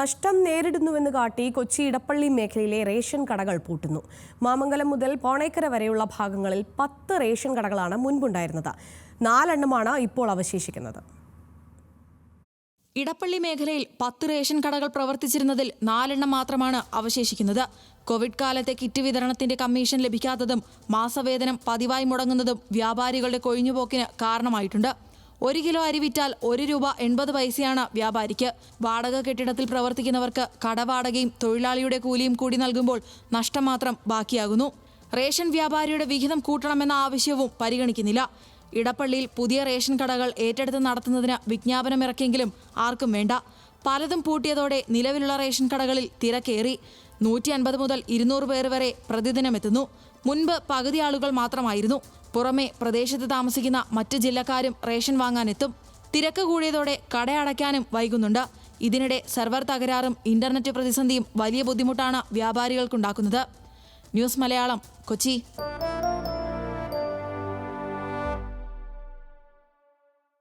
നഷ്ടം നേരിടുന്നുവെന്ന് കാട്ടി കൊച്ചി ഇടപ്പള്ളി മേഖലയിലെ റേഷൻ കടകൾ പൂട്ടുന്നു. മാമംഗലം മുതൽ പോണേക്കര വരെയുള്ള ഭാഗങ്ങളിൽ 10 റേഷൻ കടകളാണ് മുൻപുണ്ടായിരുന്നത്. 4 എണ്ണമാണ് ഇപ്പോൾ അവശേഷിക്കുന്നത്. ഇടപ്പള്ളി മേഖലയിൽ 10 റേഷൻ കടകൾ പ്രവർത്തിച്ചിരുന്നതിൽ 4 എണ്ണം മാത്രമാണ് അവശേഷിക്കുന്നത്. കോവിഡ് കാലത്തെ കിറ്റ് വിതരണത്തിന്റെ കമ്മീഷൻ ലഭിക്കാത്തതും മാസവേതനം പതിവായി മുടങ്ങുന്നതും വ്യാപാരികളുടെ കൊഴിഞ്ഞുപോക്കിന് കാരണമായിട്ടുണ്ട്. 1 കിലോ അരി വിറ്റാൽ ₹1.80 വ്യാപാരിക്ക്. വാടക കെട്ടിടത്തിൽ പ്രവർത്തിക്കുന്നവർക്ക് കടവാടകയും തൊഴിലാളിയുടെ കൂലിയും കൂടി നൽകുമ്പോൾ നഷ്ടം മാത്രം ബാക്കിയാകുന്നു. റേഷൻ വ്യാപാരിയുടെ വിഹിതം കൂട്ടണമെന്ന ആവശ്യവും പരിഗണിക്കുന്നില്ല. ഇടപ്പള്ളിയിൽ പുതിയ റേഷൻ കടകൾ ഏറ്റെടുത്ത് നടത്തുന്നതിന് വിജ്ഞാപനമിറക്കിയെങ്കിലും ആർക്കും വേണ്ട. പലതും പൂട്ടിയതോടെ നിലവിലുള്ള റേഷൻ കടകളിൽ തിരക്കേറി. 150 മുതൽ 200 പേർ വരെ പ്രതിദിനം എത്തുന്നു. മുൻപ് പകുതി ആളുകൾ മാത്രമായിരുന്നു. പുറമെ പ്രദേശത്ത് താമസിക്കുന്ന മറ്റ് ജില്ലക്കാരും റേഷൻ വാങ്ങാനെത്തും. തിരക്ക് കൂടിയതോടെ കടയടയ്ക്കാനും വൈകുന്നുണ്ട്. ഇതിനിടെ സെർവർ തകരാറും ഇന്റർനെറ്റ് പ്രതിസന്ധിയും വലിയ ബുദ്ധിമുട്ടാണ് വ്യാപാരികൾക്കുണ്ടാക്കുന്നത്. ന്യൂസ് മലയാളം, കൊച്ചി.